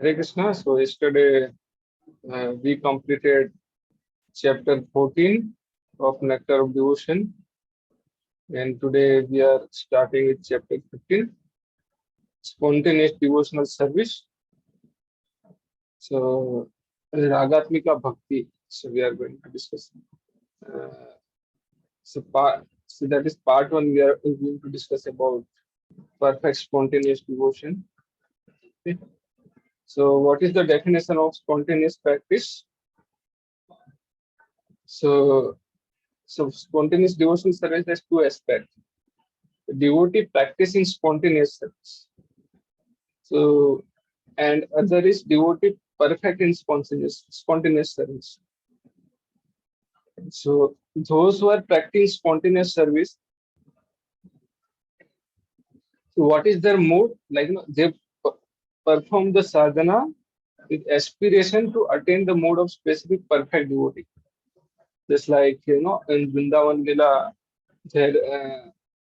Hare Krishna. So yesterday we completed chapter 14 of Nectar of Devotion, and today we are starting with chapter 15, Spontaneous Devotional Service. So Ragatmika Bhakti. So we are going to discuss. Uh, so that is part one. We are going to discuss about perfect spontaneous devotion. Okay. So what is the definition of spontaneous practice? So spontaneous devotional service has two aspects. The devotee practicing spontaneous service. So, and other is devotee perfect in spontaneous service. So those who are practicing spontaneous service, so what is their mood? They perform the sadhana with aspiration to attain the mode of specific perfect devotee. Just like in Vrindavan Lila, there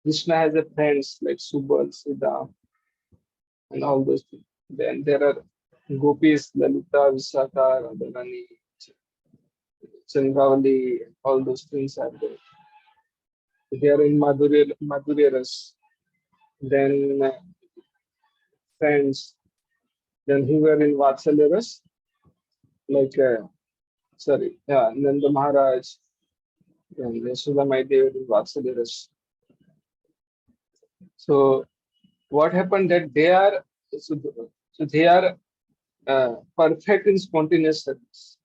Krishna has a friends like Subal, Siddha, and all those things. Then there are gopis, Lalita, Visakha, Radharani, Chandravali, all those things are there. They are in Madhurya Ras. Then friends, then who were in Vatsalya Ras, like Nanda Maharaj, and Yashoda Mai, they were in Vatsalya Ras. So what happened that they are perfect in spontaneous service.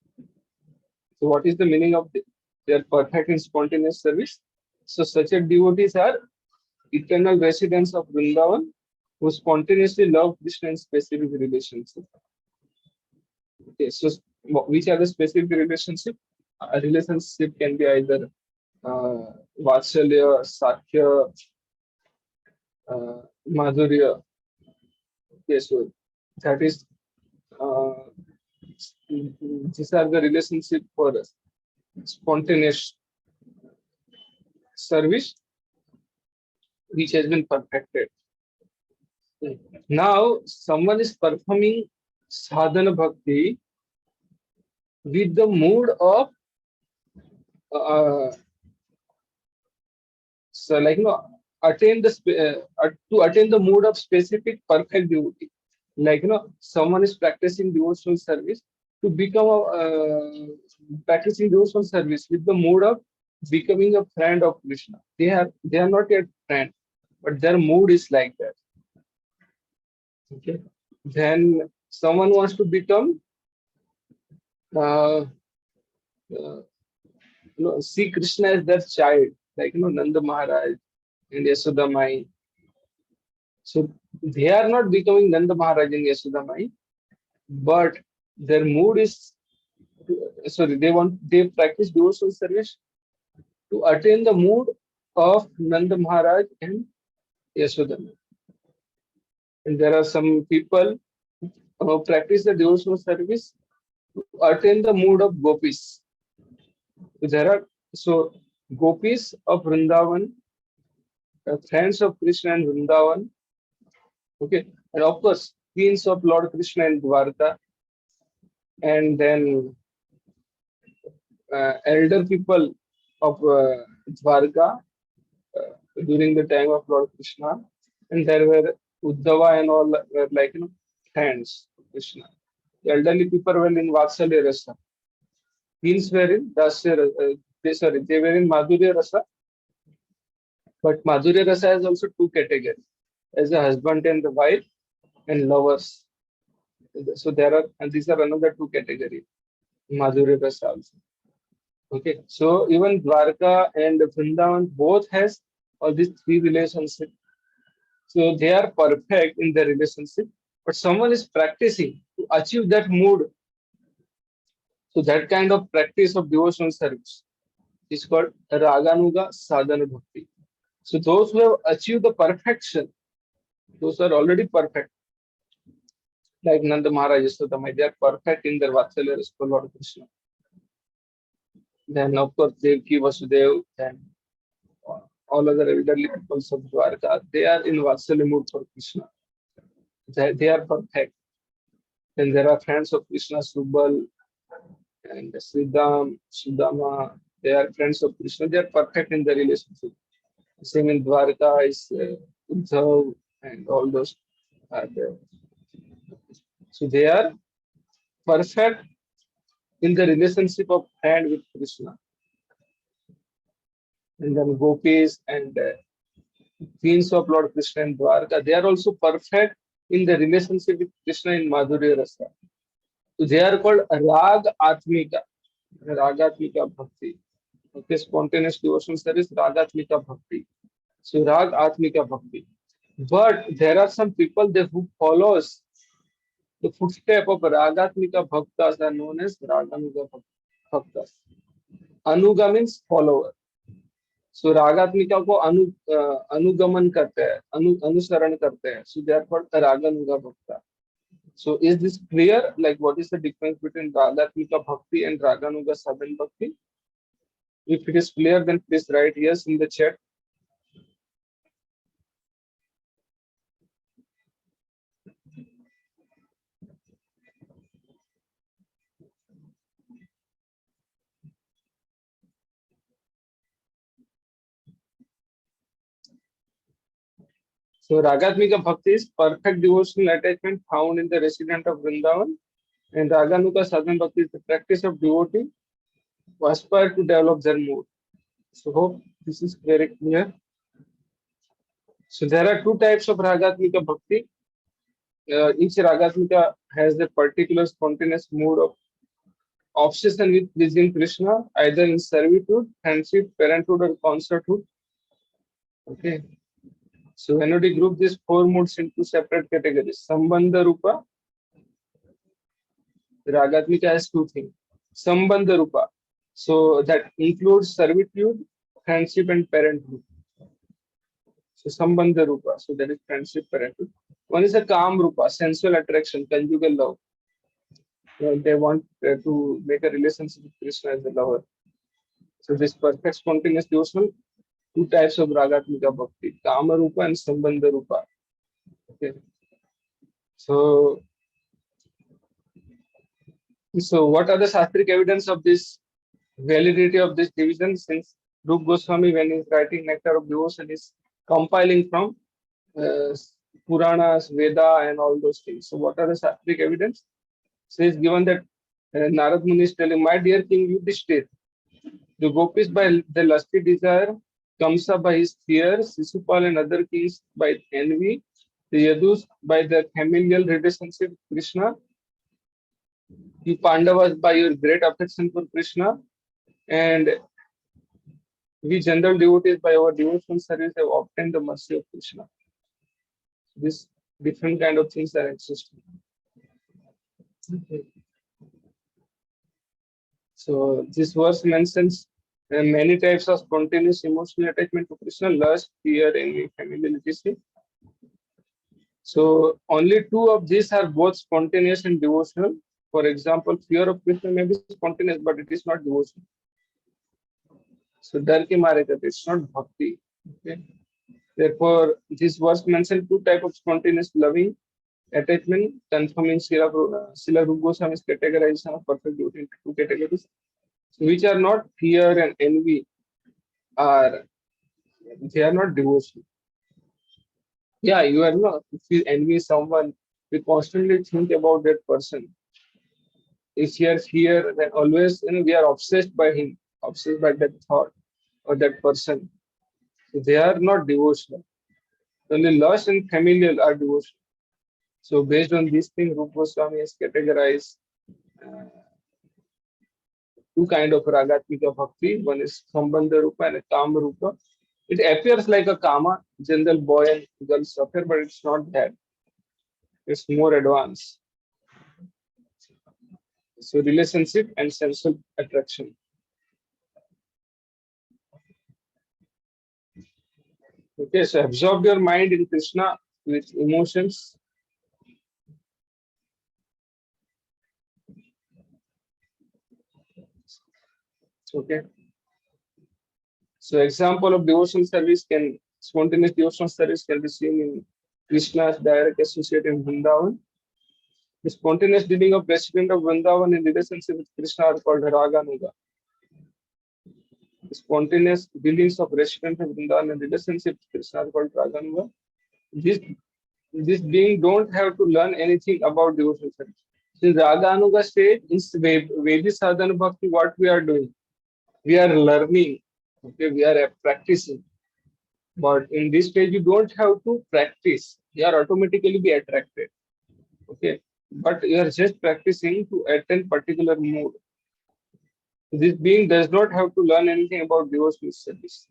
So what is the meaning of they are perfect in spontaneous service? So such a devotees are eternal residents of Vrindavan who spontaneously love Krishna in specific relationship. Okay, so which are the specific relationship? A relationship can be either Vatsalya, Sakya, Madhurya. Okay, so that is uh, these are the relationship for spontaneous service which has been perfected. Now someone is performing sadhana bhakti with the mood of uh, so like attain the to attain the mood of specific perfect devotee. Like someone is practicing devotional service to become a practicing devotional service with the mood of becoming a friend of Krishna. They are not yet friend, but their mood is like that. Okay. Then someone wants to become uh, see Krishna as their child, like Nanda Maharaj and Yashoda Mai. So they are not becoming Nanda Maharaj and Yashoda Mai, but their mood is sorry, they practice devotional service to attain the mood of Nanda Maharaj and Yashoda Mai. And there are some people who practice the devotional service to attain the mood of gopis. So gopis of Vrindavan, friends of Krishna and Vrindavan, okay, and of course queens of Lord Krishna in Dwarka, and then elder people of Dwarka during the time of Lord Krishna, and there were Uddhava and all were like friends of Krishna. The elderly people were in Vatsalya Rasa. Queens were in they were in Madhurya Rasa, but Madhurya Rasa has also two categories, as a husband and the wife and lovers. So there are, and these are another two categories, Madhurya Rasa also. Okay, so even Dwarka and Vrindavan both has all these three relationships. So they are perfect in their relationship, but someone is practicing to achieve that mood. So that kind of practice of devotional service is called Raganuga Sadhana Bhakti. So those who have achieved the perfection, those are already perfect. Like Nanda Maharaj Yasodamai, they are perfect in their Vatsalya for Lord Krishna. Then of course Devki Vasudev and all other elderly people of Dwarka, they are in Vatsalya mood for Krishna. They are perfect. Then there are friends of Krishna, Subal and Sridham, Sudama. They are friends of Krishna. They are perfect in the relationship. Same in Dwarka is Uddhav and all those are there. So they are perfect in the relationship of friend with Krishna. And then gopis and queens of Lord Krishna in Dwarka, they are also perfect in the relationship with Krishna in Madhurya Rasa. So they are called Rag Atmika, Ragatmika Bhakti. Okay, spontaneous devotional service, Ragatmika Bhakti. So Rag Atmika Bhakti. But there are some people they, who follows the footstep of Ragatmika Bhaktas are known as Raganuga Bhaktas. Anuga means follower. सो रागात्मिका को अनुगमन करते हैं अनुसरण करते हैं सो they are called raganuga bhakta so is this clear like what is the difference between ragatmika bhakti and raganuga sadhana bhakti if it is clear then please write yes in the chat. So Ragatmika Bhakti is perfect devotional attachment found in the resident of Vrindavan, and Raganuga Sadhana Bhakti is the practice of devotee who aspire to develop their mood. So hope this is very clear. So there are two types of Ragatmika Bhakti. Each Ragatmika has a particular spontaneous mood of obsession with pleasing Krishna, either in servitude, friendship, parenthood, or concerthood. Okay. So when we group these four moods into separate categories, Sambandha Rupa, Ragatmika has two things. Sambandha Rupa, so that includes servitude, friendship, and parenthood. So Sambandha Rupa, so that is friendship, parenthood. One is a Kam Rupa, sensual attraction, conjugal love. They want to make a relationship with Krishna as a lover. So this perfect spontaneous devotional, two types of Ragatmika Bhakti, Kama Rupa and Sambandha Rupa. Okay. So what are the Shastric evidence of this validity of this division? Since Rup Goswami, when he's writing Nectar of Devotion, is compiling from uh, Puranas, Veda, and all those things. So what are the Shastric evidence? So it's given that Narad Muni is telling, my dear King Yudhishthir, the gopis by the lusty desire, Kamsa by his fear, Sisupal and other kings by envy, the Yadus by their familial relationship with Krishna, you Pandavas by your great affection for Krishna, and we general devotees by our devotional service have obtained the mercy of Krishna. This different kind of things are existing. Okay. So this verse mentions many types of spontaneous emotional attachment to Krishna, lust, fear, envy, familiarity. So only two of these are both spontaneous and devotional. For example, fear of Krishna may be spontaneous, but it is not devotional. So dar ke mare karte, it's not bhakti. Okay. Therefore, this verse mentions two types of spontaneous loving attachment, confirming Srila Rupa Goswami's categorization of perfect devotee into two categories, which are not fear and envy, are they are not devotion. Yeah, you are not. If you envy someone, we constantly think about that person. If he is here, then always we are obsessed by him, obsessed by that thought or that person. So they are not devotional. Only lust and familial are devotional. So based on this thing, Rupa Goswami has categorized uh, two kind of ragatmika bhakti. One is Sambandha Rupa and a Kama Rupa. It appears like a Kama, general boy and girl affair, but it's not that. It's more advanced. So relationship and sensual attraction. Okay, so absorb your mind in Krishna with emotions. Okay. So example of devotional service can spontaneous devotional service can be seen in Krishna's direct associate in Vrindavan. The spontaneous dealing of resident of Vrindavan in relationship with Krishna are called Raganuga. The spontaneous dealings of resident of Vrindavan in relationship with Krishna are called Raganuga. This this being don't have to learn anything about devotional service. In Raganuga stage, in Vedic sadhana bhakti, what we are doing, we are learning. Okay, we are practicing. But in this stage, you don't have to practice. You are automatically be attracted. Okay, but you are just practicing to attain particular mood. This being does not have to learn anything about devotional service.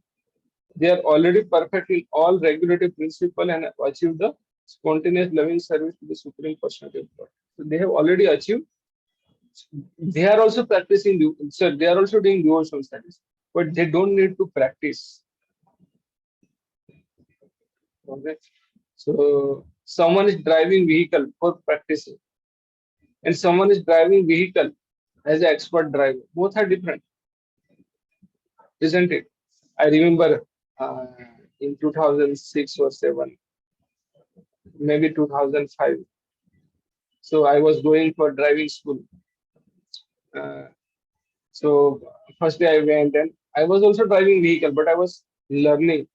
They are already perfect in all regulative principle and achieve the spontaneous loving service to the Supreme Personality of God. So they have already achieved. They are also practicing. So they are also doing devotional studies, but they don't need to practice. Okay. So someone is driving vehicle for practicing, and someone is driving vehicle as an expert driver. Both are different, isn't it? I remember uh, in 2006 or 7, maybe 2005. So I was going for driving school. Uh, so first day I went, and I was also driving vehicle, but I was learning.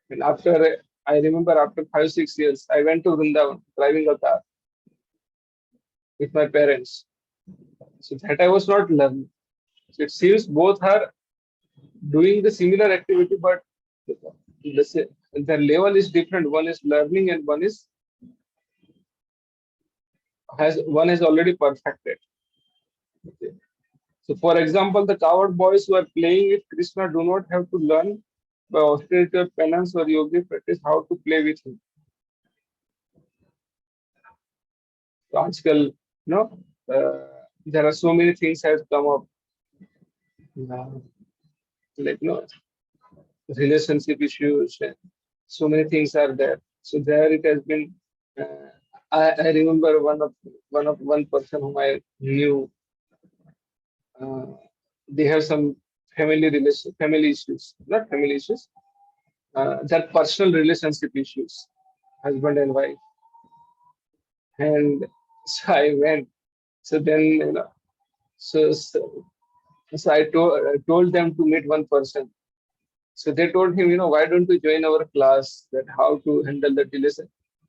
And after I remember after 5 6 years, I went to Vrindavan driving a car with my parents. So that I was not learning. So it seems both are doing the similar activity, but the level is different. One is learning, and one has already perfected. Okay. So, for example, the coward boys who are playing with Krishna do not have to learn by austerity or penance or yogi practice how to play with him. So, आजकल, there are so many things have come up, uh, like relationship issues, and so many things are there. So there it has been. Uh, I remember one person whom I knew. Uh, they have some family issues, not family issues. Their personal relationship issues, husband and wife. And so I went. So then, so I told them to meet one person. So they told him, why don't you join our class that how to handle the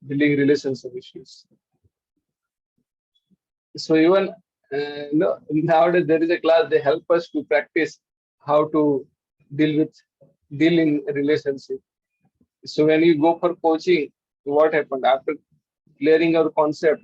dealing relationship issues. So even nowadays there is a class they help us to practice how to deal in relationship. So when you go for coaching, what happened after clearing our concept?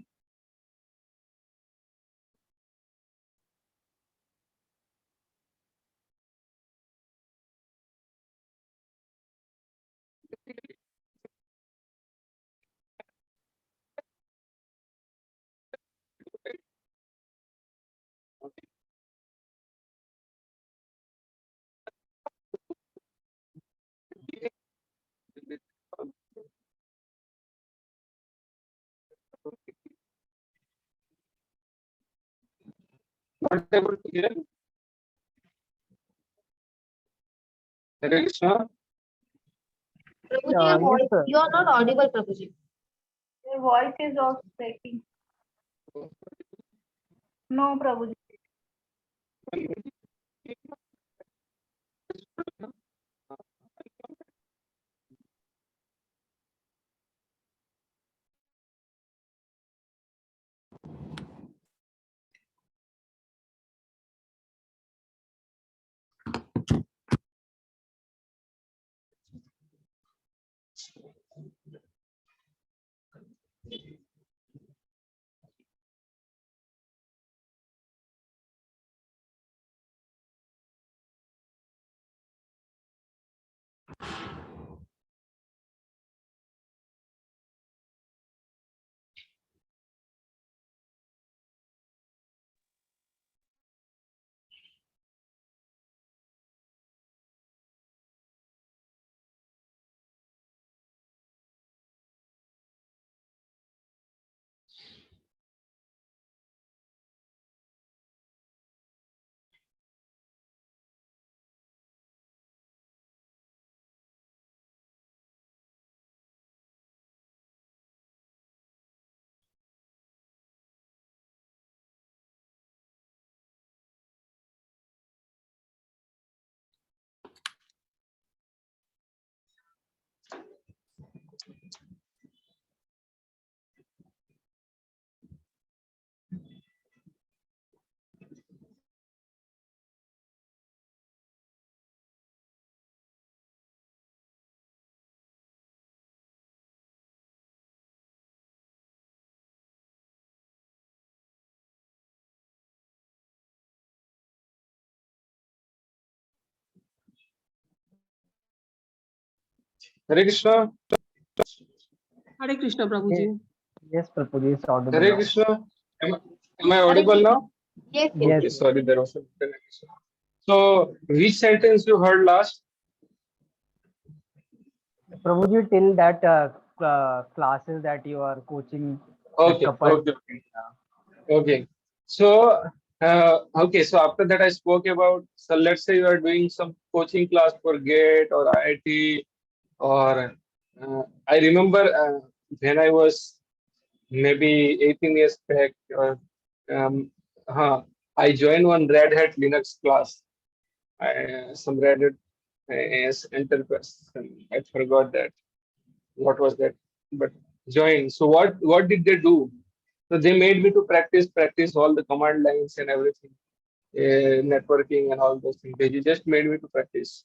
Not able to hear. Hare Krishna. Prabhuji, your Yes, voice, sir. you are not audible, Prabhuji. Your voice is also breaking. No, Prabhuji. Hare Krishna. Hare Krishna, Yes, Prabhuji. yes, Prabhuji, it's audible Hare now. Krishna. Am, am I Hare audible Krishna. now? Yes, yes. Yes, Okay, yes. sorry, there was a connection. So, which sentence you heard last? Prabhuji, till that classes that you are coaching, that Okay, couple. okay, okay. Okay. So, okay. So after that, I spoke about. So let's say you are doing some coaching class for GATE or IIT, or I remember when I was maybe 18 years back. Um, I joined one Red Hat Linux class. Some Red Hat enterprise. I forgot that. What was that? But join. So what did they do? So they made me to practice all the command lines and everything, networking and all those things. They just made me to practice.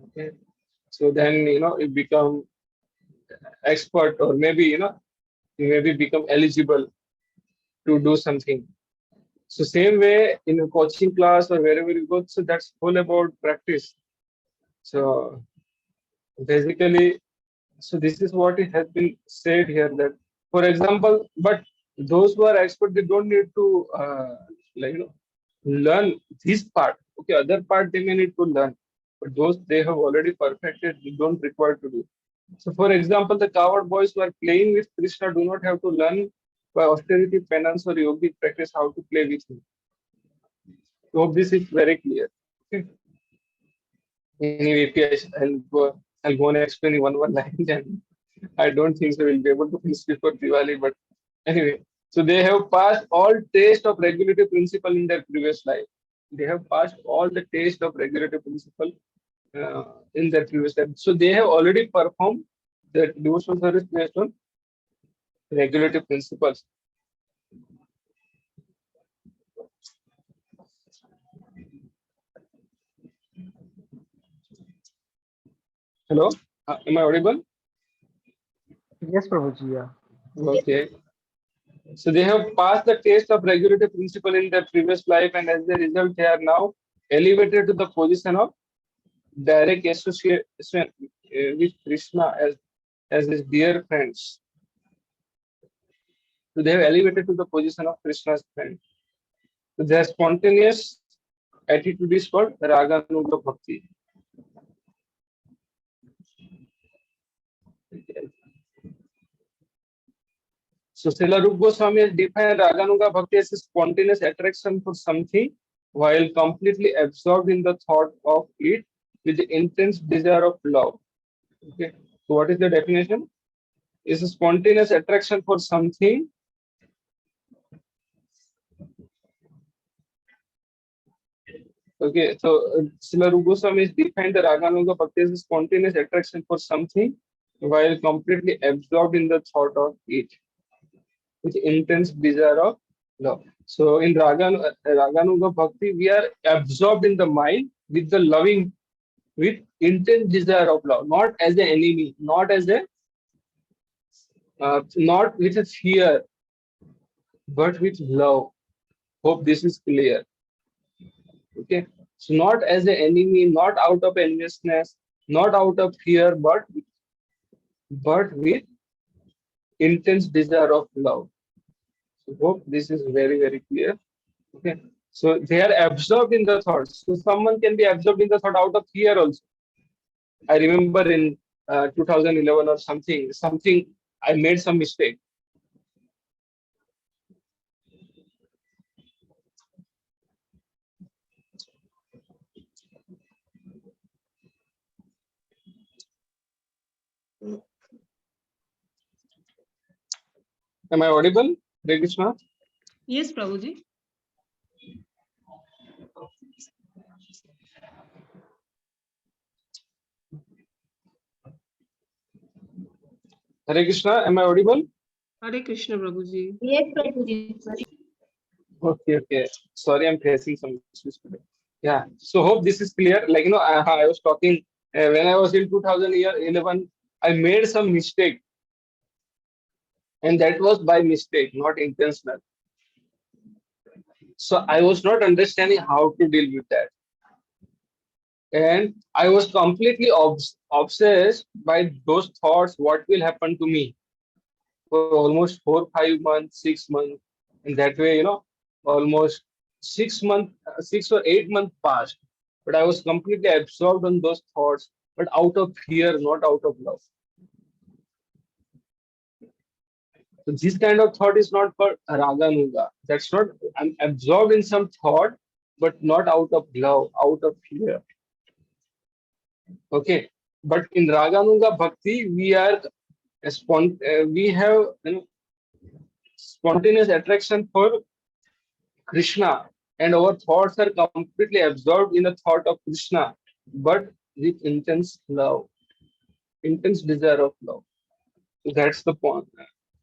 Okay. So then you become expert, or maybe you maybe become eligible to do something. So same way in a coaching class or wherever you go. So that's all about practice. So basically, so this is what it has been said here, that, for example, but those who are expert, they don't need to like learn this part. Okay, other part they may need to learn, but those they have already perfected, they don't require to do. So, for example, the coward boys who are playing with Krishna do not have to learn by austerity, penance, or yogic practice how to play with him. So this is very clear. Okay. Anyway, if I'll go and explain in one line, then I don't think so we'll be able to finish before Diwali. But anyway, so they have passed all taste of regulative principle in their previous life. They have passed all the taste of regulative principle in their previous life. So they have already performed the devotional service based on regulative principles. Hello, am I audible? Yes, Prabhuji, yeah. Okay. So they have passed the test of regulative principle in their previous life, and as a result, they are now elevated to the position of direct association with Krishna as his dear friends. So they have elevated to the position of Krishna's friend. So their spontaneous attitude is called Raganuga Bhakti. So Srila Rupa Goswami has defined Raganuga Bhakti as a spontaneous attraction for something while completely absorbed in the thought of it with the intense desire of love. Okay. So what is the definition? Is a spontaneous attraction for something. Okay, so Srila Rupa Goswami has defined the Raganuga Bhakti as a spontaneous attraction for something while completely absorbed in the thought of it with intense desire of love. So in Raganuga Bhakti, we are absorbed in the mind with the loving, with intense desire of love, not as an enemy, not with a fear, but with love. Hope this is clear. Okay, so not as an enemy, not out of enviousness, not out of fear, but with intense desire of love. So hope this is very clear. Okay, so they are absorbed in the thoughts. So someone can be absorbed in the thought out of fear also. I remember in 2011 or something I made some mistake. Am I audible, Hare Krishna? Yes, Prabhuji. Hare Krishna, am I audible? Hare Krishna, Prabhuji. Yes, Prabhuji. Okay, okay. Sorry, I'm facing some issues today. Yeah. So hope this is clear. Like I was talking when I was in 2011, I made some mistake, and that was by mistake, not intentional. So I was not understanding how to deal with that. and I was completely obsessed by those thoughts. What will happen to me for almost 4 5 months, 6 months, and that way, almost 6 months, 6 or 8 months passed. But I was completely absorbed on those thoughts, but out of fear, not out of love. So this kind of thought is not for raganuga. That's not. I'm absorbed in some thought, but not out of love, out of fear. Okay, but in raganuga bhakti, we have spontaneous attraction for Krishna, and our thoughts are completely absorbed in the thought of Krishna, but with intense love, intense desire of love. So that's the point.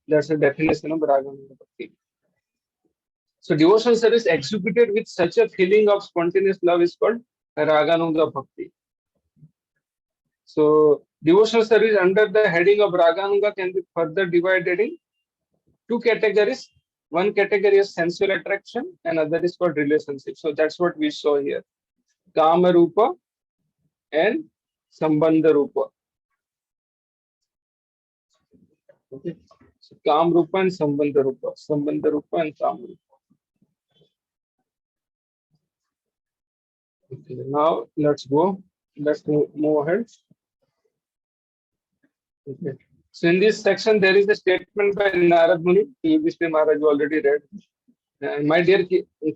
That's the definition of raganuga bhakti. So devotional service executed with such a feeling of spontaneous love is called raganuga bhakti. So devotional service under the heading of raganuga can be further divided in two categories. One category is sensual attraction, and other is called relationship. So that's what we saw here. Kama Rupa and Sambandha Rupa. Okay. So Kam Rupa and Sambandha Rupa. Sambandha Rupa and Kam Rupa. Okay. Now let's go. Let's move ahead. Okay. So in this section, there is a statement by Narad Muni. Yudhishthira Maharaj already read. My dear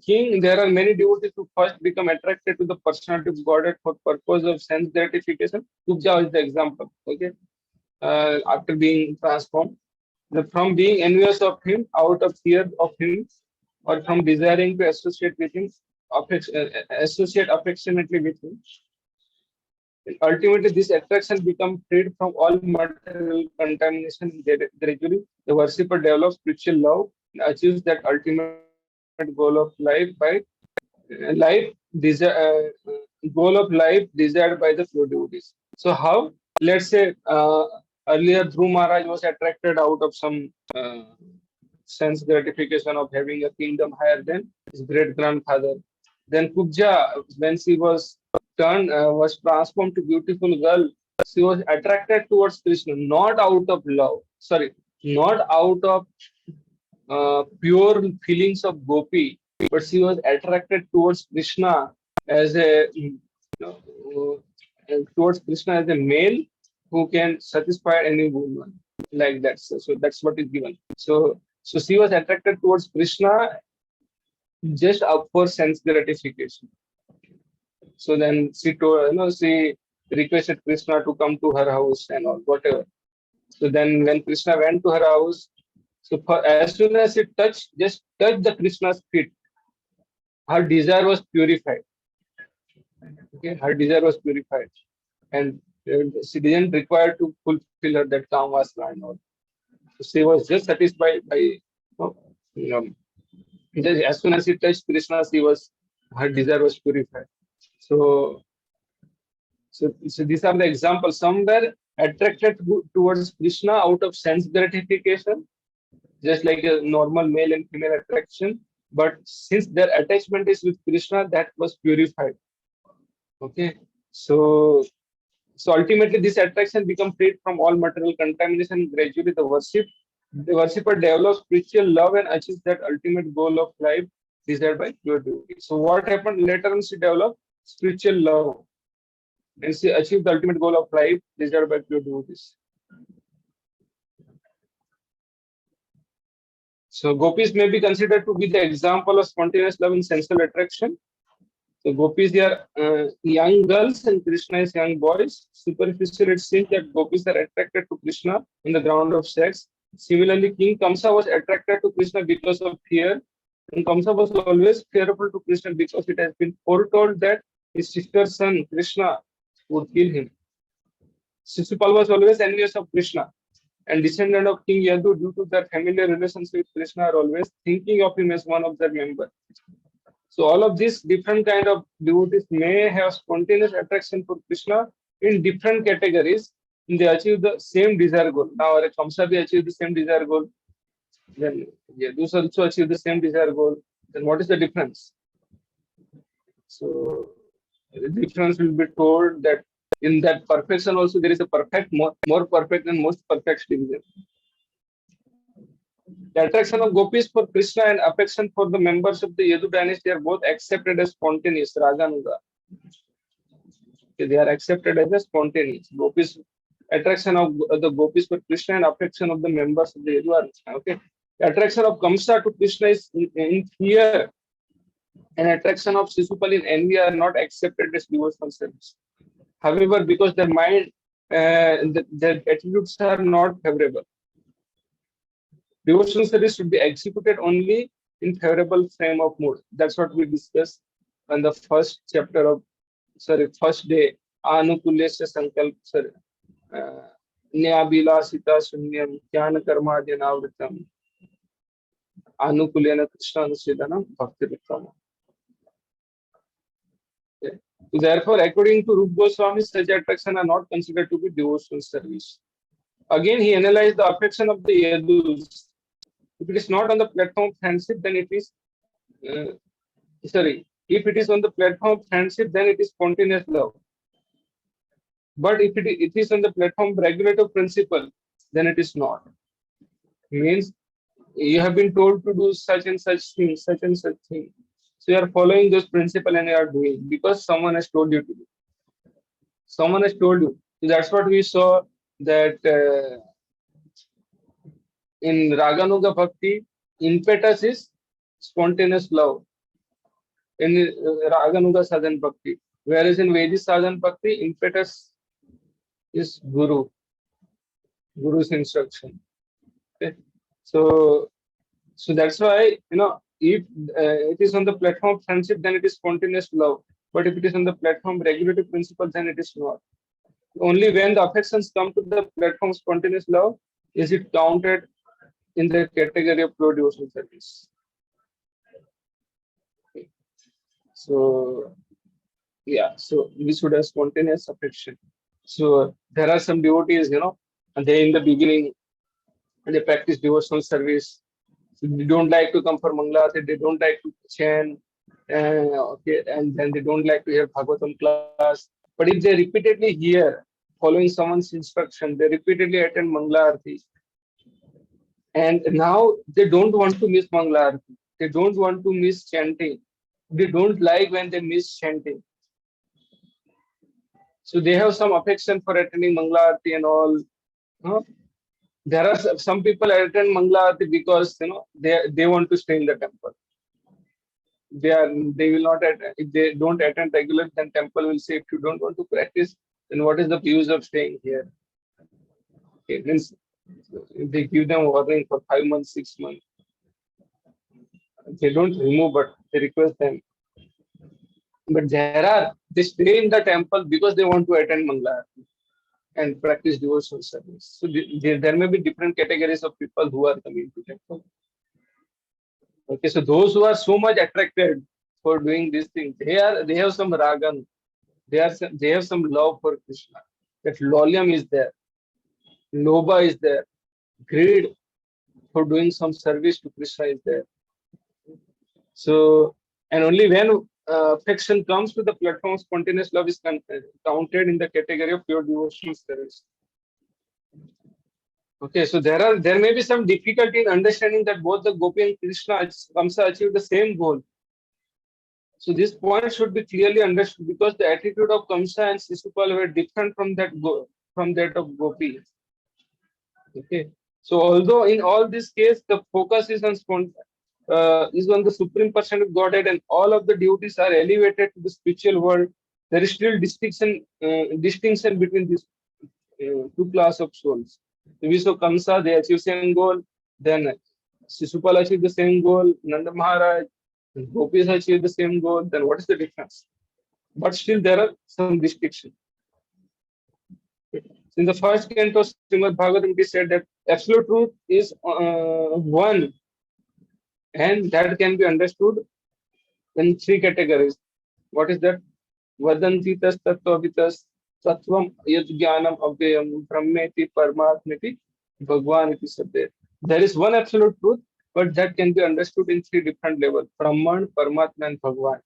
king, there are many devotees who first become attracted to the personality of Godhead for purpose of sense gratification. Kubja is the example. Okay, after being transformed, from being envious of him out of fear of him, or from desiring to associate with him, associate affectionately with him. Ultimately, this attraction becomes freed from all material contamination. Gradually, the worshipper develops spiritual love and achieves that ultimate goal of life by life goal of life desired by the pure devotees. So, how? Let's say earlier Dhruv Maharaj was attracted out of some sense gratification of having a kingdom higher than his great grandfather. Then Kubja, when she was transformed to beautiful girl, she was attracted towards Krishna, not out of love. Sorry, not out of pure feelings of gopi, but she was attracted towards Krishna as towards Krishna as a male who can satisfy any woman like that. So that's what is given. So she was attracted towards Krishna just up for sense gratification. So then she told, she requested Krishna to come to her house and all, whatever. So then when Krishna went to her house, as soon as she just touched the Krishna's feet, her desire was purified. Okay, her desire was purified, and she didn't require to fulfill her that Kam Vasana and all. So she was just satisfied by, you know, just as soon as she touched Krishna, her desire was purified. So, so these are the examples. Some were attracted towards Krishna out of sense gratification, just like a normal male and female attraction. But since their attachment is with Krishna, that was purified. Okay, so ultimately, this attraction becomes freed from all material contamination. Gradually, the worshipper develops spiritual love and achieves that ultimate goal of life desired by pure devotee. So, what happened later on? She developed spiritual love and she achieved the ultimate goal of life desired by pure devotees. So, gopis may be considered to be the example of spontaneous love and sensual attraction. So gopis are young girls and Krishna is young boys. Superficially, it seems that gopis are attracted to Krishna on the ground of sex. Similarly, King Kamsa was attracted to Krishna because of fear, and Kamsa was always fearful to Krishna because it has been foretold that his sister's son Krishna would kill him. Shishupal was always envious of Krishna, and descendant of King Yadu, due to their familiar relationship with Krishna, are always thinking of him as one of their members. So all of these different kind of devotees may have spontaneous attraction for Krishna in different categories. And they achieve the same desire goal. Now, Kamsa bhi achieve the same desire goal. Then Yadus also achieve the same desire goal. Then what is the difference? So difference will be told that in that perfection also there is a perfect, more perfect and most perfect division. The attraction of gopis for Krishna and affection for the members of the Yadu dynasty are both accepted as spontaneous, Raganuga. Okay, they are accepted as a spontaneous. Gopis, attraction of the gopis for Krishna and affection of the members of the Yadu are okay. The attraction of Kamsa to Krishna is in fear, and attraction of Sisupal in envy are not accepted as devotional service. However, because their mind, their attitudes are not favorable, devotional service should be executed only in favorable frame of mood. That's what we discussed on the first chapter of, first day. Anukulyasya sankalp, न्याभिलाषिता शून्यम ज्ञान कर्माद्यनावृतम आनुकूल्येन कृष्णानुच्छेदनम भक्तिरुत्तमम्. Okay. So therefore, according to Rupa Goswami, such attraction are not considered to be devotional service. Again, he analyzed the affection of the Yadus. If it is not on the platform of friendship, then it is If it is on the platform of friendship, then it is spontaneous love. But if it is on the platform of regulative principle, then it is not. Means you have been told to do such and such thing, such and such thing. So you are following those principles and you are doing because someone has told you to do. Someone has told you. So that's what we saw that in Raganuga Bhakti, impetus is spontaneous love. In Raganuga Sadhan Bhakti. Whereas in Vedic Sadhan Bhakti, impetus is Guru's instruction. Okay. So that's why, if it is on the platform of friendship, then it is spontaneous love. But if it is on the platform of regulative principle, then it is not. Only when the affections come to the platform of spontaneous love is it counted in the category of pure devotional service. Okay. So we should have spontaneous affection. So there are some devotees, and they in the beginning they practice devotional service. So they don't like to come for Mangalarati, they don't like to chant, okay, and then they don't like to hear Bhagavatam class. But if they repeatedly hear, following someone's instruction, they repeatedly attend Mangalarati, and now they don't want to miss Mangalarati. They don't want to miss chanting. They don't like when they miss chanting. So they have some affection for attending Mangalarati and all. There are some people attend Mangalarati because they want to stay in the temple. They will not attend. If they don't attend regularly, then temple will say, if you don't want to practice, then what is the use of staying here? Okay, means they give them warning for 5 months, 6 months. They don't remove, but they request them. But they stay in the temple because they want to attend Mangalarati and practice devotional service. So there may be different categories of people who are coming to temple. Okay, so those who are so much attracted for doing these things, they have some ragan, they have some love for Krishna. That lolyam is there, lobha is there, greed for doing some service to Krishna is there. So, and only when affection comes to the platform, spontaneous love is counted in the category of pure devotional service. Okay, so there may be some difficulty in understanding that both the Gopi and Krishna Kamsa achieve the same goal. So this point should be clearly understood because the attitude of Kamsa and Sisupal were different from that of Gopi. Okay, so although in all this case the focus is on the Supreme Person of Godhead and all of the devotees are elevated to the spiritual world, there is still distinction between these two class of souls. We saw Kamsa, they achieve same goal. Then Sisupal achieved the same goal. Nanda Maharaj, Gopis achieved the same goal. Then what is the difference? But still there are some distinction. In the first canto of Srimad Bhagavatam, it is said that absolute truth is one, and that can be understood in three categories. What is that? Vadanti tas tattvavitas sattvam yad jnanam avyayam brahmeti paramatmeti bhagwan iti sabde. There is one absolute truth, but that can be understood in three different levels: Brahman, Paramatma, and Bhagwan.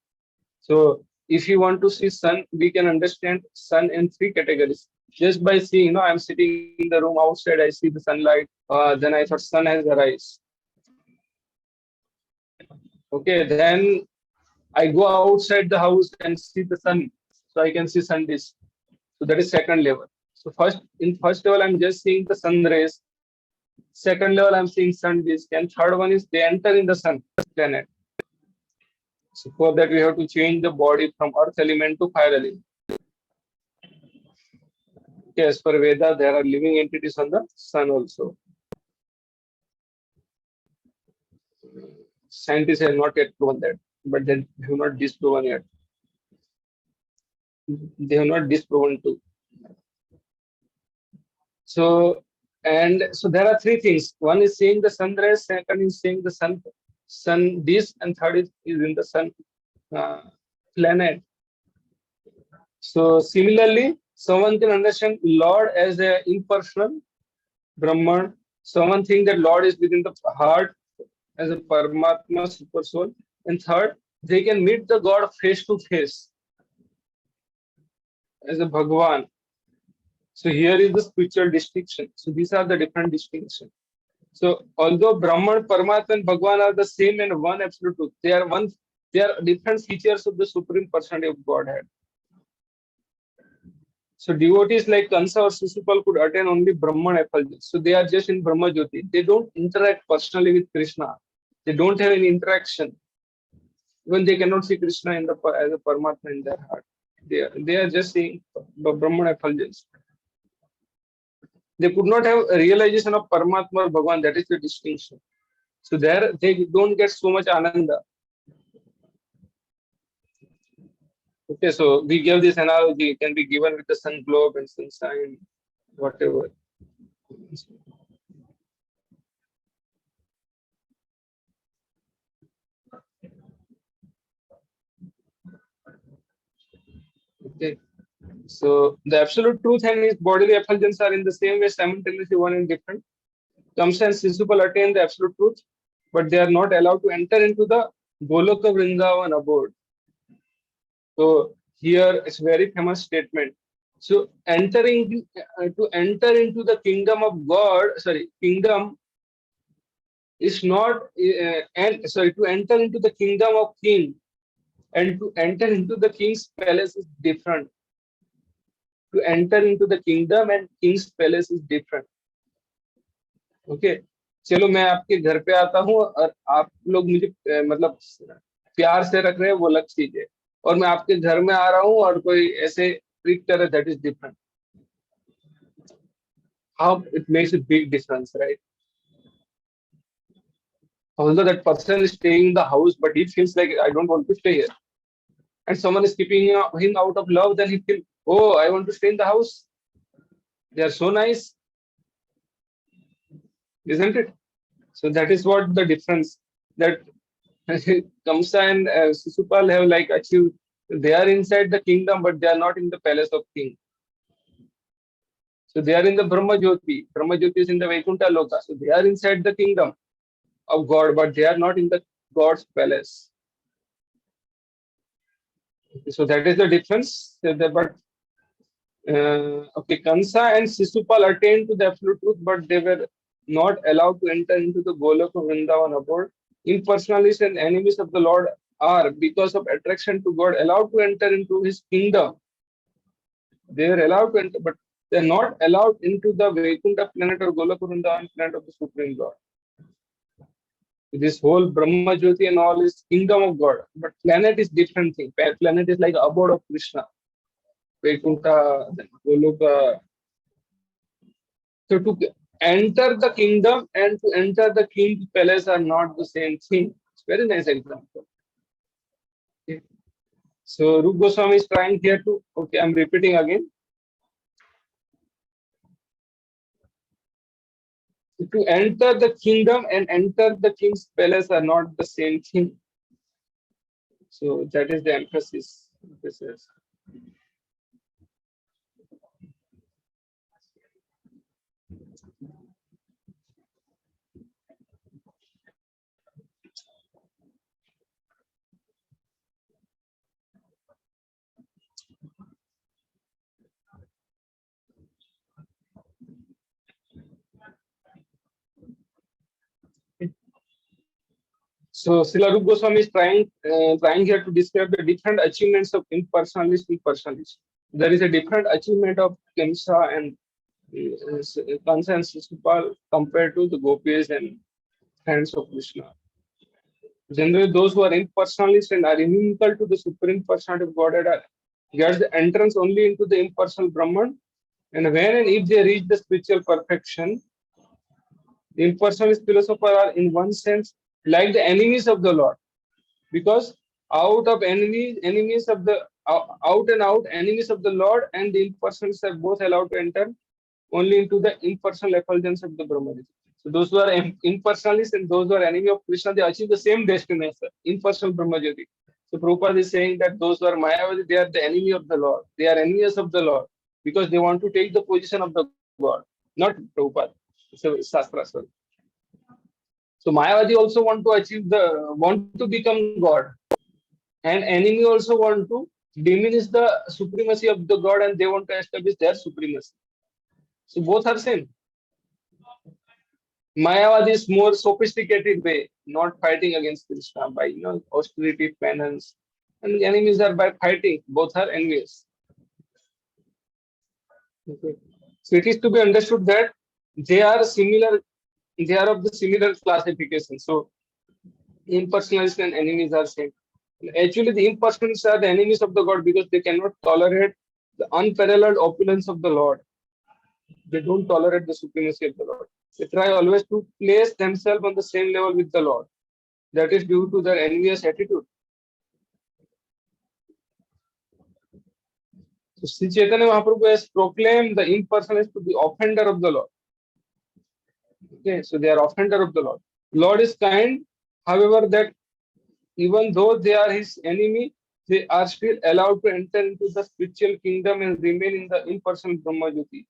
So if you want to see sun, we can understand sun in three categories. Just by seeing, I'm sitting in the room outside, I see the sunlight. Then I thought sun has arise. Okay, then I go outside the house and see the sun, so I can see sun disk. So that is second level. So first level, I'm just seeing the sun rays. Second level, I'm seeing sun disk, and third one is they enter in the sun planet. So for that, we have to change the body from earth element to fire element. Okay, as per Veda, there are living entities on the sun also. Scientists have not yet proven that, but they have not disproven yet. They have not disproven too. So there are three things. One is seeing the sun rays, second is seeing the sun disk, and third is in the sun uh, planet. So similarly, someone can understand Lord as a impersonal Brahman. Someone think that Lord is within the heart as a Paramatma super soul. And third, they can meet the God face to face as a Bhagwan. So here is the spiritual distinction. So these are the different distinctions. So although Brahman, Paramatma, and Bhagwan are the same and one absolute truth, they are different features of the Supreme Personality of Godhead. So devotees like Kansa or Sisupal could attain only Brahman effulgence. So they are just in Brahma Jyoti. They don't interact personally with Krishna. They don't have any interaction. When they cannot see Krishna as a Paramatma in their heart. They are just seeing Brahman effulgence. They could not have a realization of Paramatma or Bhagavan. That is the distinction. So there they don't get so much ananda. Okay, so we gave this analogy. It can be given with the sun globe and sunshine, whatever. Okay. So the absolute truth and his bodily effulgence are in the same way simultaneously one and different. Kamsa and Sisupal attain the absolute truth, but they are not allowed to enter into the Goloka Vrindavan abode. So here it's a very famous statement. So to enter into the kingdom of God, kingdom is not to enter into the kingdom of king and to enter into the king's palace is different. To enter into the kingdom and king's palace is different. Okay चलो मैं आपके घर पे आता हूँ और आप लोग मुझे मतलब प्यार से रख रहे हैं वो अलग चीज है और मैं आपके घर में आ रहा हूँ और कोई ऐसे ट्रीट कर रहा है that is different how it makes a big difference right although that person is staying in the house but he feels like I don't want to stay here and someone is keeping him out of love then he feels oh I want to stay in the house they are so nice isn't it so that is what the difference that Kamsa and Sisupal have like achieved. They are inside the kingdom, but they are not in the palace of king. So they are in the Brahma Jyoti. Brahma Jyoti is in the Vaikuntha Loka. So they are inside the kingdom of God, but they are not in the God's palace. So that is the difference. But okay, Kansa and Sisupal attained to the absolute truth, but they were not allowed to enter into the Goloka Vrindavan abode. Impersonalists and enemies of the Lord are, because of attraction to God, allowed to enter into his kingdom. They are allowed to enter, but they are not allowed into the Vaikuntha planet or Goloka Vrindavan planet of the Supreme Lord. This whole Brahma Jyoti and all is kingdom of God, but planet is different thing. Planet is like abode of Krishna. Vaikuntha, Goloka. So to enter the kingdom and to enter the king's palace are not the same thing. It's very nice example. Okay. So Rup Goswami is trying here to, okay, I'm repeating again. To enter the kingdom and enter the king's palace are not the same thing. So that is the emphasis. This is. So Srila Rupa Goswami is trying here to describe the different achievements of impersonalists and personalists. There is a different achievement of Kamsa and Kansa and Sisupal compared to the gopis and friends of Krishna. Generally, those who are impersonalists and are inimical to the supreme personality of Godhead are gets the entrance only into the impersonal Brahman. And when and if they reach the spiritual perfection, the impersonalist philosophers are in one sense like the enemies of the Lord, because out of enemies of the out and out enemies of the Lord and the impersonalists are both allowed to enter only into the impersonal effulgence of the Brahman. So those who are impersonalists and those who are enemy of Krishna, they achieve the same destination, impersonal Brahmajyoti. So Prabhupada is saying that those who are Mayavadi, they are the enemy of the Lord. They are enemies of the Lord because they want to take the position of the God, not Prabhupada. So Shastra, sorry. So Mayavadi also want to become God, and enemy also want to diminish the supremacy of the God, and they want to establish their supremacy. So both are same. Mayavadi is more sophisticated way, not fighting against Krishna by austerity, penance, and the enemies are by fighting. Both are envious. Okay. So it is to be understood that they are similar. They are of the similar classification. So impersonalists and enemies are same. Actually, the impersonalists are the enemies of the God because they cannot tolerate the unparalleled opulence of the Lord. They don't tolerate the supremacy of the Lord. They try always to place themselves on the same level with the Lord. That is due to their envious attitude. So Sri Chaitanya Mahaprabhu has proclaimed the impersonalists to be offender of the Lord. Okay, so they are offender of the Lord. Lord is kind, however, that even though they are his enemy, they are still allowed to enter into the spiritual kingdom and remain in the impersonal Brahmajyoti,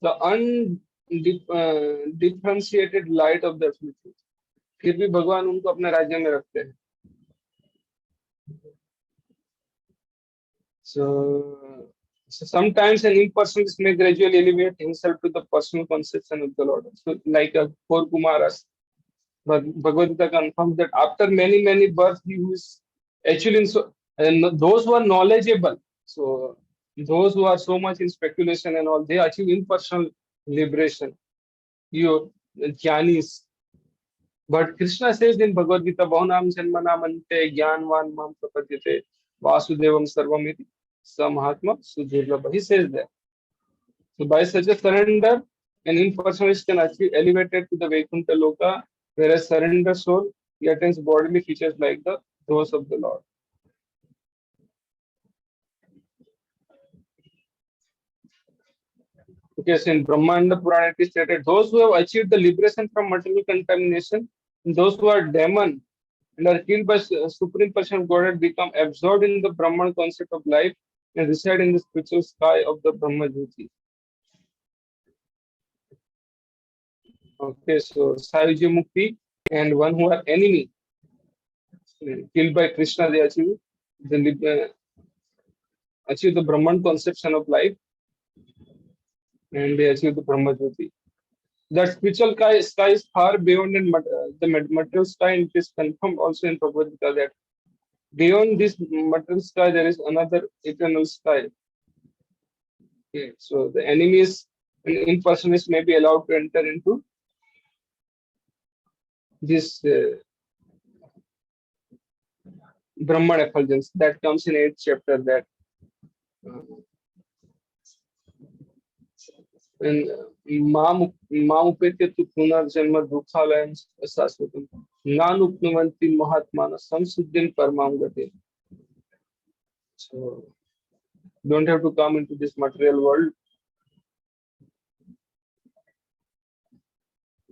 the undifferentiated light of the absolute truth. फिर भी भगवान उनको अपने राज्य में रखते हैं. So sometimes an impersonalist may gradually elevate himself to the personal conception of the Lord. So like a four Kumaras, Bhagavad Gita confirms that after many births, he was actually and those who are knowledgeable. So those who are so much in speculation and all, they achieve impersonal liberation. You jnanis. But Krishna says in Bhagavad Gita, Bhavanam Janmanamante Jnanvan Mam Prapadyate Vasudevam Sarvamiti Samahatma Sudhirlabha. He says that. So by such a surrender, an impersonalist can achieve elevated to the Vaikuntha Loka, whereas surrender soul he attains bodily features like those of the Lord. Okay, so in Brahmanda Purana it is stated, those who have achieved the liberation from material contamination, and those who are demon and are killed by supreme person of Godhead become absorbed in the Brahman concept of life and reside in the spiritual sky of the Brahma Jyoti. Okay, so Sayuji Mukti and one who are enemy killed by Krishna, they achieve the Brahman conception of life and they achieve the Brahma Jyoti. That spiritual sky is far beyond the material sky, and it is confirmed also in Bhagavad Gita that beyond this material sky there is another eternal sky. Okay, so the enemies and impersonalists may be allowed to enter into this Brahman effulgence that comes in 8th chapter. That मामुपेत्य तु पुनर्जन्म दुःखालयं शाश्वतं नानुप्नुवन्ति महात्मानः संसिद्धिं परमां गतिम्. So don't have to come into this material world.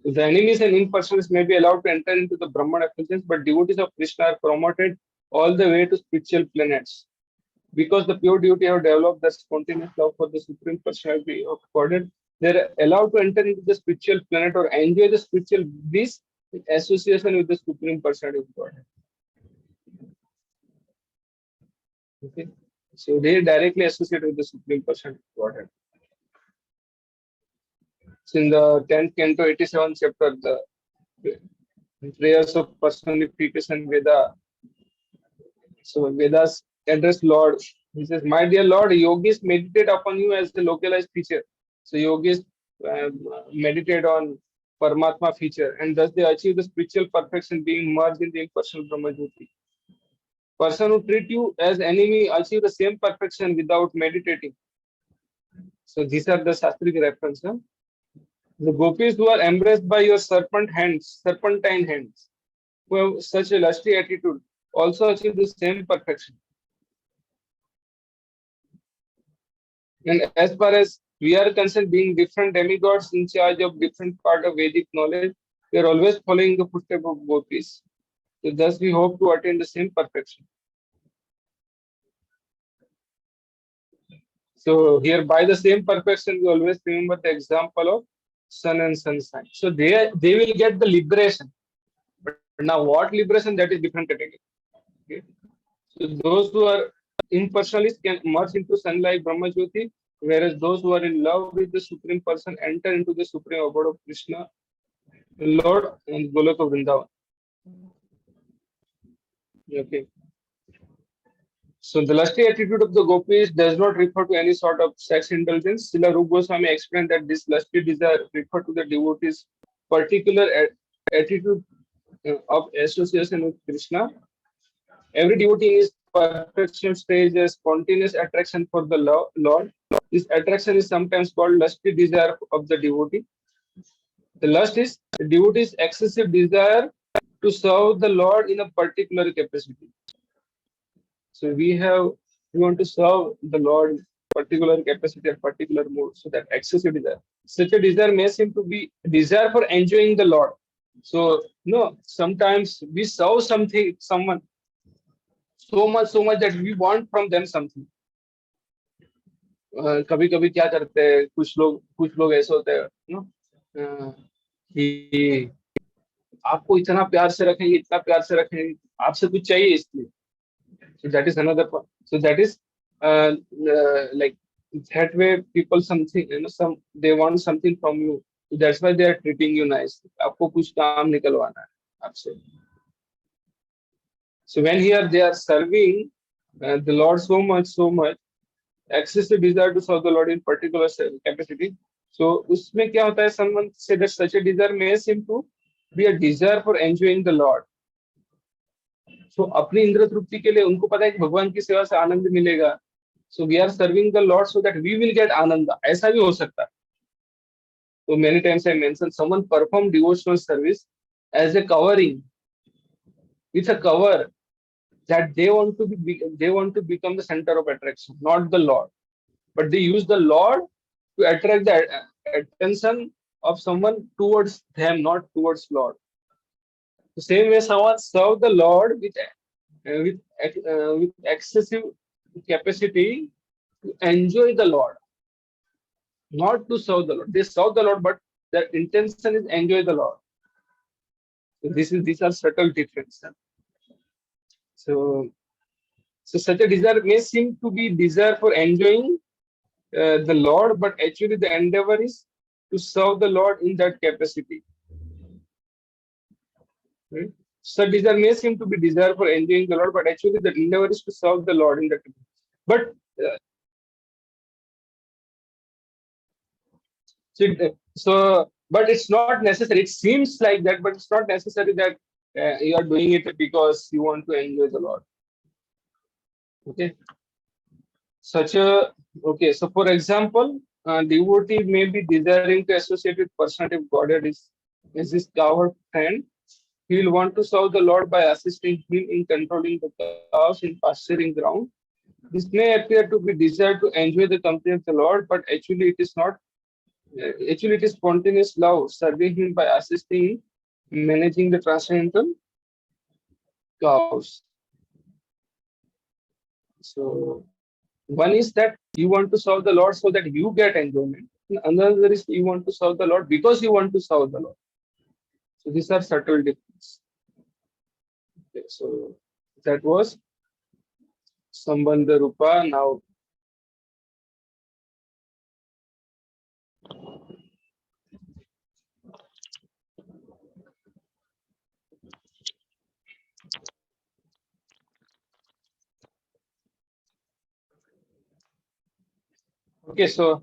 The enemies and impersonalists may be allowed to enter into the Brahman effulgence, but devotees of Krishna are promoted all the way to spiritual planets. Because the pure devotee have developed the spontaneous love for the Supreme Personality of Godhead, they are allowed to enter into the spiritual planet or enjoy the spiritual bliss in association with the Supreme Personality of Godhead. Okay, so they directly associate with the Supreme Personality of Godhead. So in the 10th canto, 87th chapter, prayers of personification Veda. So Vedas address Lord. He says, "My dear Lord, yogis meditate upon you as the localized feature." So yogis uh, meditate on Paramatma feature, and thus they achieve the spiritual perfection, being merged in the impersonal Brahmajyoti. Person who treat you as enemy achieve the same perfection without meditating. So these are the Shastric references. Huh? The gopis who are embraced by your serpentine hands, who have such a lusty attitude, also achieve the same perfection. And as far as we are concerned, being different demigods in charge of different part of Vedic knowledge, we are always following the footsteps of gopis. So thus we hope to attain the same perfection. So here by the same perfection, we always remember the example of sun and sunshine. So they will get the liberation. But now what liberation, that is different category. Okay? So those who are impersonalists can merge into sun like Brahma Jyoti, whereas those who are in love with the Supreme Person enter into the Supreme Abode of Krishna, Lord, and Golok of Vrindavan. Okay. So the lusty attitude of the gopis does not refer to any sort of sex indulgence. Srila Rupa Goswami explained that this lusty desire refer to the devotee's particular attitude of association with Krishna. Every devotee in his perfection stage a spontaneous attraction for the Lord. This attraction is sometimes called lusty desire of the devotee. The lust is the devotee's excessive desire to serve the Lord in a particular capacity. So we want to serve the Lord in particular capacity and particular mood. So that excessive desire. Such a desire may seem to be desire for enjoying the Lord. So no, sometimes we serve someone so much that we want from them something. कभी कभी क्या करते हैं कुछ लोग ऐसे होते हैं नो कि आपको इतना प्यार से रखेंगे इतना प्यार से रखेंगे आपसे कुछ चाहिए इसलिए so that is another point. So that is like that way people something some they want something from you, so that's why they are treating you nice. आपको कुछ काम निकलवाना है आपसे. So when here they are serving the Lord so much excessive desire to serve the Lord in particular capacity. So उसमें क्या होता है? Someone said that such a desire may seem to be a desire for enjoying the Lord. So अपनी इंद्र तृप्ति के लिए उनको पता है कि भगवान की सेवा से आनंद मिलेगा. So we are serving the Lord so that we will get आनंद. ऐसा भी हो सकता है. So many times I mentioned someone perform devotional service as a covering with a cover that they want to become the center of attraction, not the Lord. But they use the Lord to attract the attention of someone towards them, not towards Lord. The same way someone serve the Lord with excessive capacity to enjoy the Lord, not to serve the Lord. They serve the Lord, but their intention is enjoy the Lord. So these are subtle differences. So such a desire may seem to be desire for enjoying the Lord, but actually the endeavor is to serve the Lord in that capacity. Right? So desire may seem to be desire for enjoying the Lord, but actually the endeavor is to serve the Lord in that capacity. But but it's not necessary. It seems like that, but it's not necessary that you are doing it because you want to enjoy the Lord. Okay. Such a okay. So for example, devotee may be desiring to associate with personality of Godhead is his coward friend. He will want to serve the Lord by assisting him in controlling the cows in pasturing ground. This may appear to be desire to enjoy the company of the Lord, but actually it is not. Actually, it is spontaneous love, serving him by assisting in managing the transcendental cows. So one is that you want to serve the Lord so that you get enjoyment. Another is you want to serve the Lord because you want to serve the Lord. So these are subtle differences. Okay, so that was Sambandha Rupa. Now Okay, so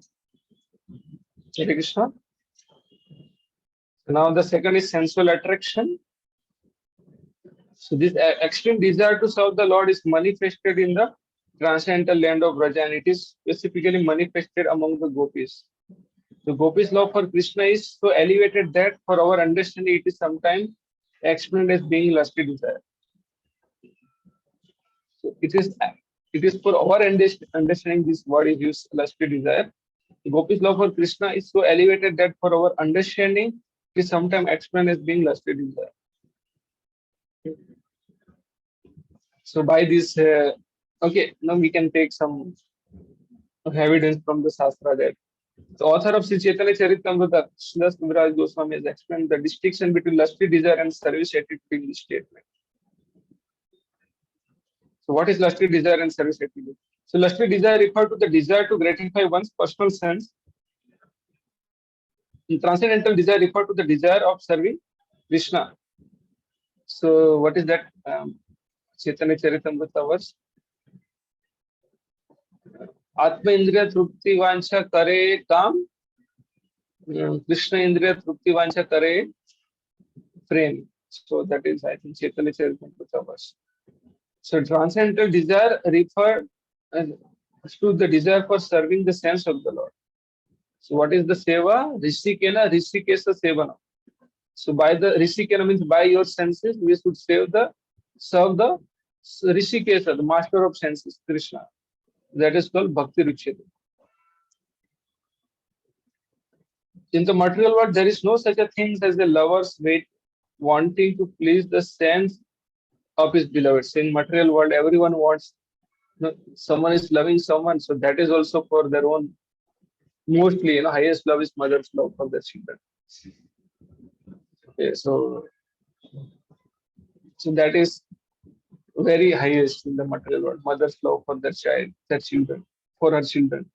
Hare Krishna. Now the second is sensual attraction. So this extreme desire to serve the Lord is manifested in the transcendental land of Braja, and it is specifically manifested among the gopis. The gopis' love for Krishna is so elevated that for our understanding it is sometimes explained as being lusty desire. So it is for our understanding this word is used lusty desire. The gopis' love for Krishna is so elevated that for our understanding it is sometimes explained as being lusty desire. So by this, okay, now we can take some evidence from the Shastra that the author of Sri Chaitanya Charitamrita, Sridhar Kaviraj Goswami, has explained the distinction between lusty desire and service attitude in this statement. So what is lusty desire and service attitude? So lusty desire refers to the desire to gratify one's personal sense. And transcendental desire refers to the desire of serving Krishna. So what is that? Chaitanya Charitamrita verse? आत्म इंद्रिय तृप्ति वांछा करे काम, कृष्ण इंद्रिय तृप्ति वांछा करे प्रेम. So that is, I think, Chaitanya Charitamrita verse. So transcendental desire refer to the desire for serving the sense of the Lord. So what is the seva? Rishikena Rishikesa sevana. So by the Rishikena means by your senses we should serve the Rishikesa, the master of senses, Krishna. That is called Bhakti Ruchita. In the material world, there is no such a thing as a lover's wait wanting to please the sense of his beloved. So in material world, everyone wants, someone is loving someone, so that is also for their own. Mostly, highest love is mother's love for their children. Okay, so that is very highest in the material world. Mother's love for their children, for her children.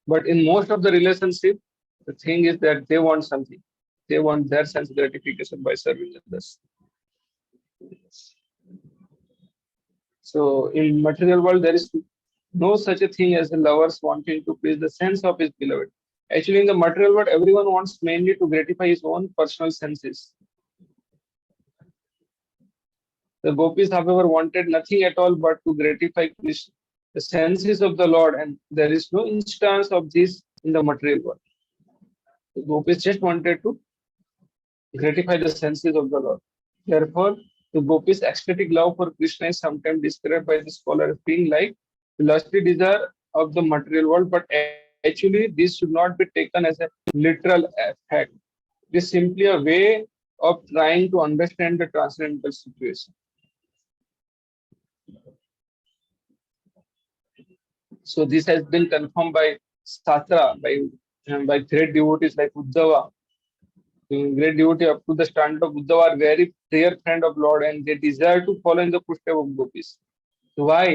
But in most of the relationship, the thing is that they want something. They want their sense gratification by serving others. So in material world, there is no such a thing as a lover's wanting to please the sense of his beloved. Actually, in the material world, everyone wants mainly to gratify his own personal senses. The gopis, however, wanted nothing at all but to gratify Krishna, the senses of the Lord, and there is no instance of this in the material world. The gopis just wanted to gratify the senses of the Lord. Therefore, the gopis' ecstatic love for Krishna is sometimes described by the scholar as being like the lusty desire of the material world, but actually this should not be taken as a literal fact. It is simply a way of trying to understand the transcendental situation. So this has been confirmed by Shastra, by great devotees like Uddhava. Great devotee up to the standard of Uddhava are very dear friend of Lord, and they desire to follow in the footsteps of gopis. So why,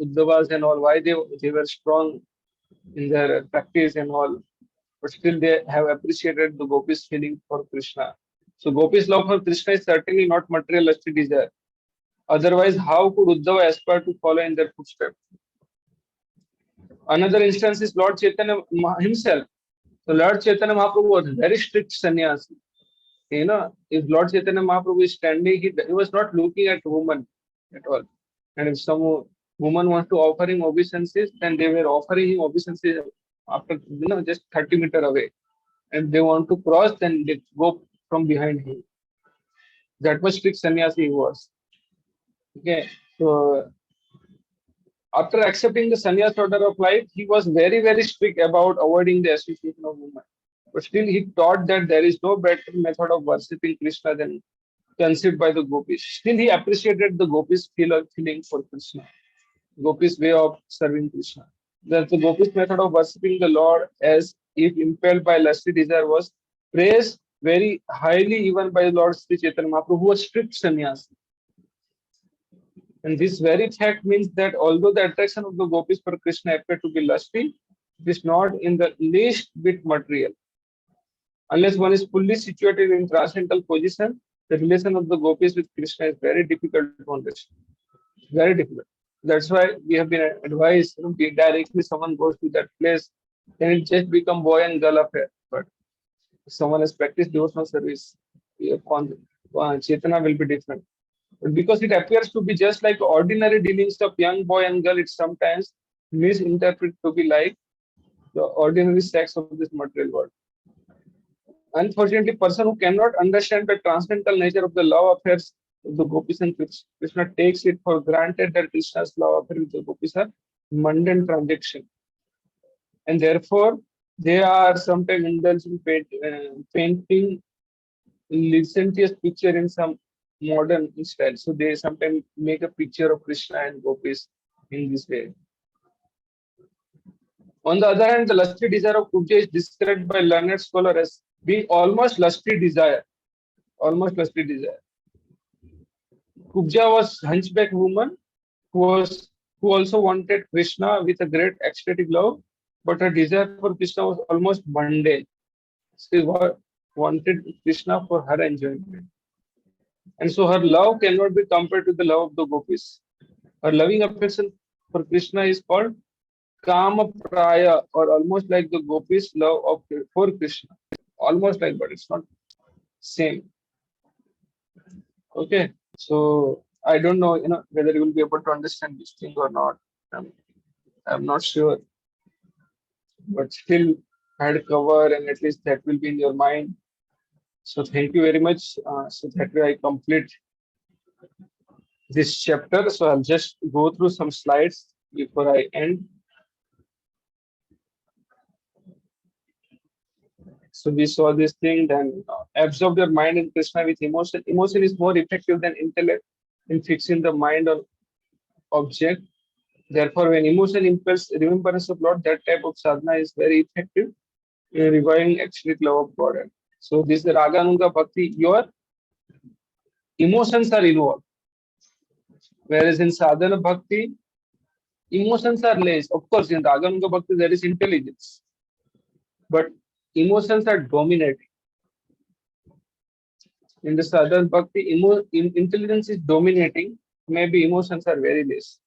Uddhavas and all, why they were strong in their practice and all, but still they have appreciated the gopis' feeling for Krishna. So gopis' love for Krishna is certainly not materialistic desire. Otherwise, how could Uddhava aspire to follow in their footsteps? Another instance is Lord Chaitanya himself. So Lord Chaitanya Mahaprabhu was very strict sannyasi. If Lord Chaitanya Mahaprabhu is standing, he was not looking at woman at all. And if some woman wants to offer him obeisances, then they were offering him obeisances after, just 30 meters away. And they want to cross, then they go from behind him. That much strict sannyasi he was. Okay, so after accepting the sannyas order of life, he was very, very strict about avoiding the association of women. But still, he taught that there is no better method of worshipping Krishna than conceived by the gopis. Still, he appreciated the gopis' feeling for Krishna, gopis' way of serving Krishna. That the gopis' method of worshipping the Lord as if impelled by lusty desire was praised very highly even by Lord Sri Chaitanya Mahaprabhu, who was strict sannyasi. And this very fact means that although the attraction of the gopis for Krishna appeared to be lusty, it is not in the least bit material. Unless one is fully situated in transcendental position, the relation of the gopis with Krishna is very difficult to understand. Very difficult. That's why we have been advised, directly someone goes to that place, then it just become boy and girl affair. But if someone has practiced devotional service, Chetana will be different. But because it appears to be just like ordinary dealings of young boy and girl, it's sometimes misinterpreted to be like the ordinary sex of this material world. Unfortunately, person who cannot understand the transcendental nature of the love affairs of the gopis and Krishna takes it for granted that Krishna's love affair with the gopis are mundane transaction, and therefore they are sometimes indulged in painting licentious picture in some modern style. So they sometimes make a picture of Krishna and gopis in this way. On the other hand, the lusty desire of Kubja is described by learned scholar as being almost lusty desire. Almost lusty desire. Kubja was hunchback woman who also wanted Krishna with a great ecstatic love, but her desire for Krishna was almost mundane. She wanted Krishna for her enjoyment. And so her love cannot be compared to the love of the gopis. Her loving affection for Krishna is called Kama Praya, or almost like the gopis' love of for Krishna. Almost like, but it's not same. Okay. So I don't know, whether you will be able to understand this thing or not. I'm not sure, but still had cover, and at least that will be in your mind. So thank you very much. So that way I complete this chapter. So I'll just go through some slides before I end. So we saw this thing, then absorb your mind in Krishna with emotion. Emotion is more effective than intellect in fixing the mind on object. Therefore, when emotion impels remembrance of Lord, that type of sadhana is very effective in reviving ecstatic love of God. So this is the Raganunga Bhakti. Your emotions are involved. Whereas in sadhana bhakti, emotions are less. Of course, in Raganunga Bhakti, there is intelligence, but emotions are dominating. In the sadhana bhakti, intelligence is dominating. Maybe emotions are very less.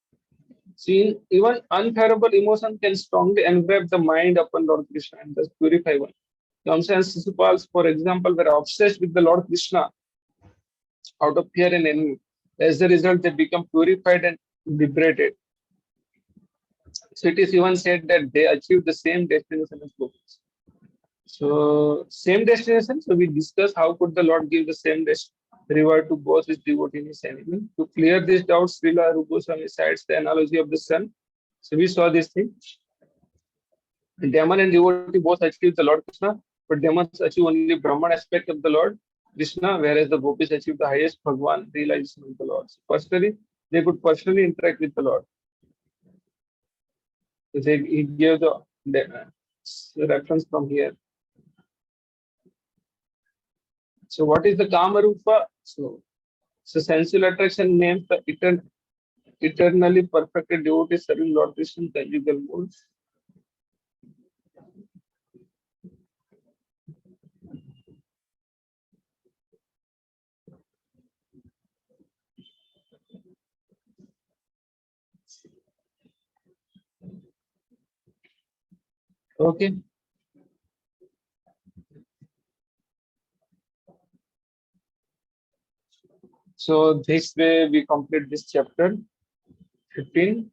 See, even unfavorable emotion can strongly enwrap the mind upon Lord Krishna and thus purify one. Kamsa and Sisupals, for example, were obsessed with the Lord Krishna out of fear and envy. As a result, they become purified and liberated. So it is even said that they achieved the same destination as gopis. So same destination. So we discuss how could the Lord give the same reward to both his devotee and his enemy. To clear these doubts, Srila Rupa Goswami cites the analogy of the sun. So we saw this thing. Demon and devotee both achieve the Lord Krishna, but demons achieve only Brahman aspect of the Lord Krishna, whereas the gopis achieve the highest Bhagwan realization of the Lord. So personally, they could personally interact with the Lord. So he gave the reference from here. So what is the Kama Rupa? So sensual attraction names the eternally perfected devotee serving Lord Krishna in conjugal mode. Okay. So this way we complete this chapter 15.